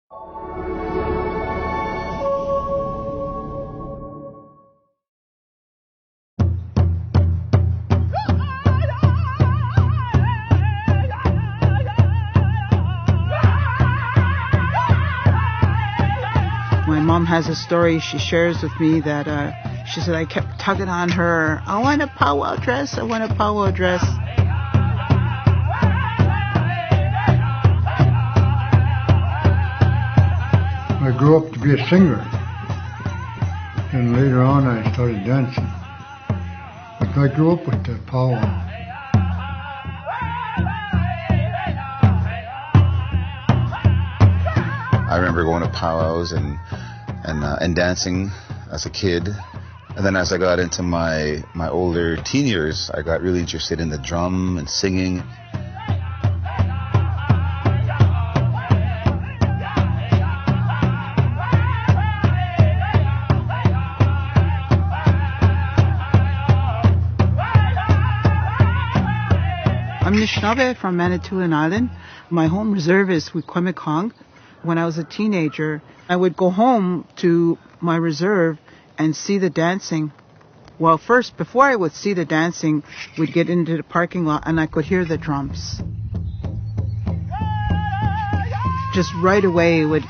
My mom has a story she shares with me that she said I kept tugging on her. I want a Pow Wow dress. I want a Pow Wow dress. I grew up to be a singer. And later on I started dancing. But I grew up with the Pow Wow. I remember going to powwows and dancing as a kid. And then as I got into my older teen years, I got really interested in the drum and singing. I'm Nishnawbe from Manitoulin Island. My home reserve is Wikwemikong. When I was a teenager, I would go home to my reserve and see the dancing. Well, first, before I would see the dancing, we'd get into the parking lot and I could hear the drums. Just right away, it would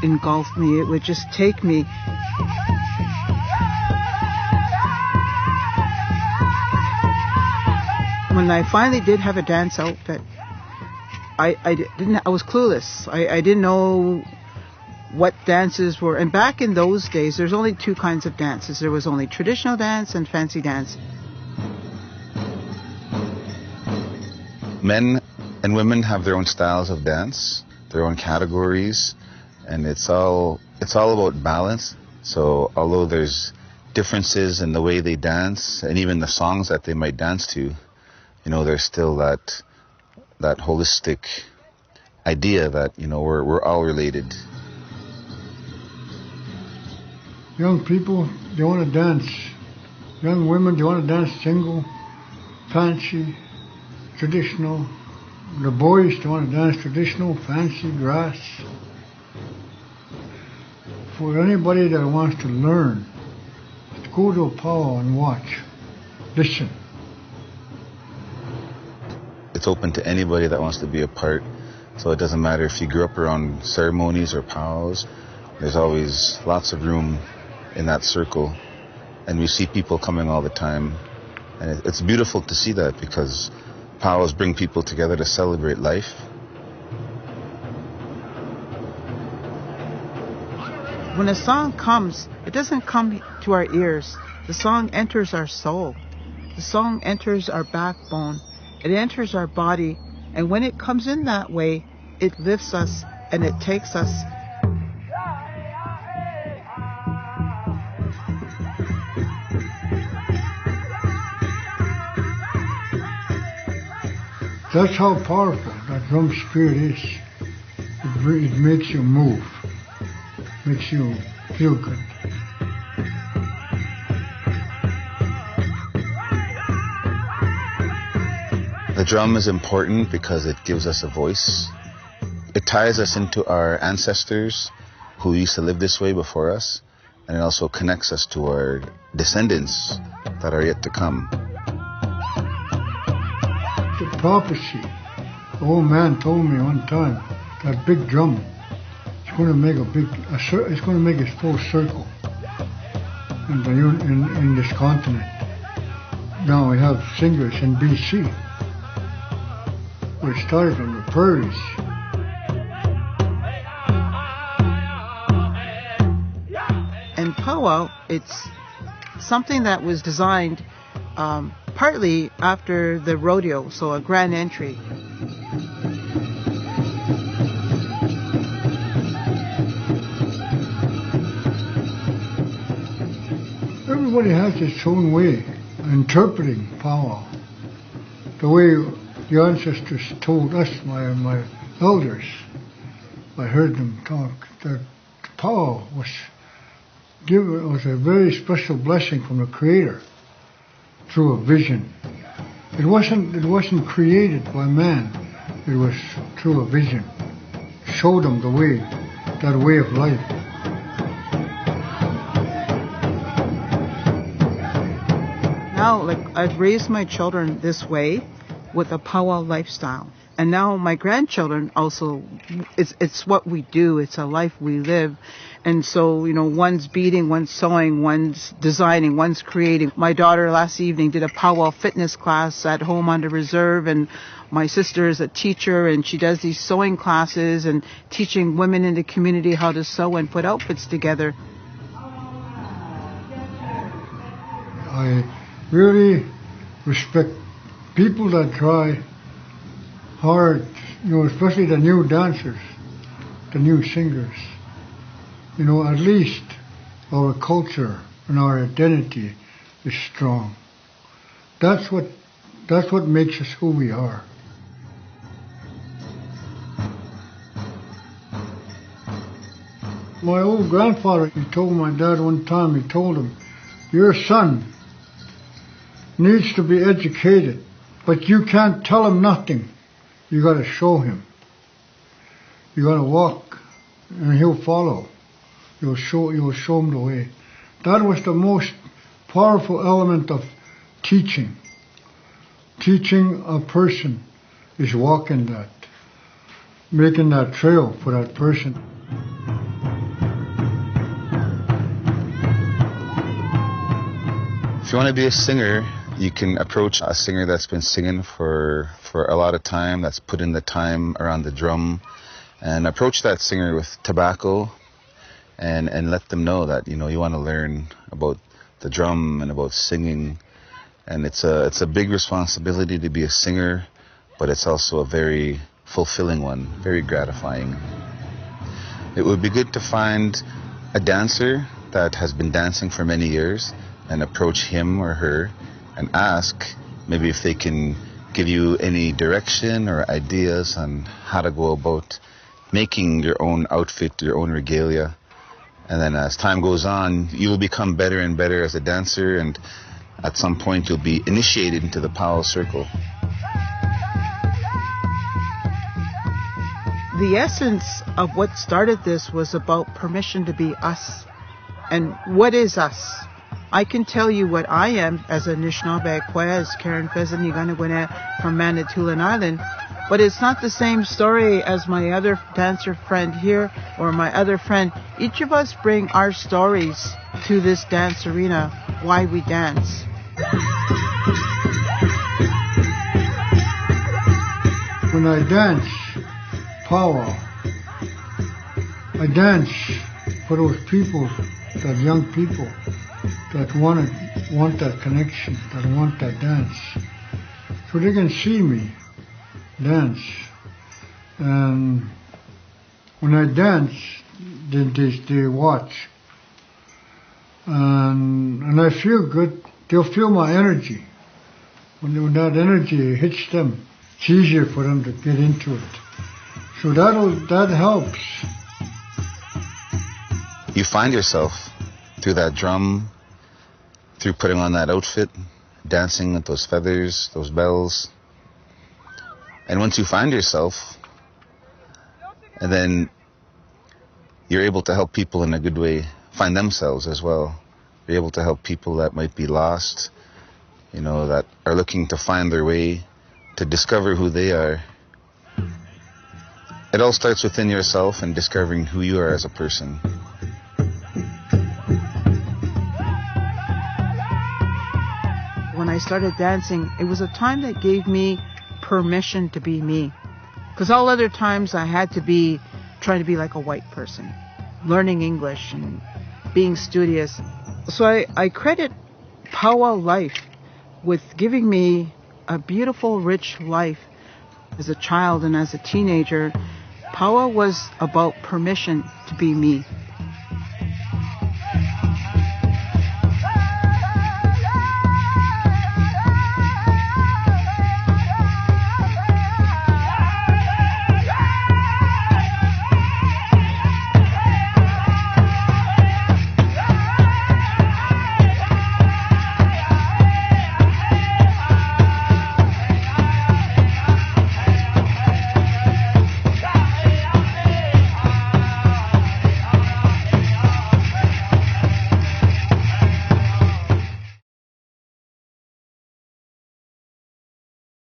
engulf me. It would just take me. When I finally did have a dance outfit, I was clueless. I didn't know what dances were. And back in those days, there's only two kinds of dances. There was only traditional dance and fancy dance. Men and women have their own styles of dance, their own categories, and it's all about balance. So although there's differences in the way they dance and even the songs that they might dance to, there's still that holistic idea that, we're all related. Young people, they want to dance. Young women, they want to dance single, fancy, traditional. The boys, they want to dance traditional, fancy, grass. For anybody that wants to learn, go to a powwow and watch, listen. It's open to anybody that wants to be a part. So it doesn't matter if you grew up around ceremonies or powwows. There's always lots of room in that circle. And we see people coming all the time. And it's beautiful to see that because powwows bring people together to celebrate life. When a song comes, it doesn't come to our ears. The song enters our soul. The song enters our backbone. It enters our body, and when it comes in that way, it lifts us and it takes us. That's how powerful that drum spirit is. It makes you move, makes you feel good. The drum is important because it gives us a voice. It ties us into our ancestors who used to live this way before us, and it also connects us to our descendants that are yet to come. The prophecy, the old man told me one time, that big drum is going to make it's going to make its full circle in this continent. Now we have singers in BC. We started on the prairies. And powwow, it's something that was designed partly after the rodeo, so a grand entry. Everybody has its own way of interpreting powwow. The way the ancestors told us, my elders, I heard them talk, that the powwow was a very special blessing from the Creator through a vision. It wasn't created by man. It was through a vision. Showed them the way that way of life. Now, like, I've raised my children this way with a Pow Wow lifestyle. And now my grandchildren also, it's what we do. It's a life we live. And so, you know, one's beading, one's sewing, one's designing, one's creating. My daughter last evening did a Pow Wow fitness class at home under reserve, and my sister is a teacher, and she does these sewing classes and teaching women in the community how to sew and put outfits together. I really respect people that try hard, you know, especially the new dancers, the new singers. You know, at least our culture and our identity is strong. That's what makes us who we are. My old grandfather, he told my dad one time, he told him, your son needs to be educated, but you can't tell him nothing. You got to show him. You got to walk, and he'll follow. You'll show him the way. That was the most powerful element of teaching. Teaching a person is walking that, making that trail for that person. If you want to be a singer, you can approach a singer that's been singing for a lot of time, that's put in the time around the drum, and approach that singer with tobacco and let them know that, you know, you want to learn about the drum and about singing. And it's a big responsibility to be a singer, but it's also a very fulfilling one, very gratifying. It would be good to find a dancer that has been dancing for many years and approach him or her and ask maybe if they can give you any direction or ideas on how to go about making your own outfit, your own regalia. And then as time goes on, you will become better and better as a dancer, and at some point you'll be initiated into the Pow Wow circle. The essence of what started this was about permission to be us. And what is us? I can tell you what I am as a Anishinaabe as Karen Fezaniganagwene from Manitoulin Island, but it's not the same story as my other dancer friend here or my other friend. Each of us bring our stories to this dance arena, why we dance. When I dance Pow Wow, I dance for those people, that young people that want that connection, that want that dance. So they can see me dance. And when I dance, they watch. And I feel good. They'll feel my energy. When that energy hits them, it's easier for them to get into it. So that helps. You find yourself through that drum, through putting on that outfit, dancing with those feathers, those bells. And once you find yourself, and then you're able to help people in a good way find themselves as well. You're able to help people that might be lost, you know, that are looking to find their way, to discover who they are. It all starts within yourself and discovering who you are as a person. When I started dancing, it was a time that gave me permission to be me. Because all other times I had to be trying to be like a white person, learning English and being studious. So I credit Pow Wow life with giving me a beautiful, rich life. As a child and as a teenager, Pow Wow was about permission to be me.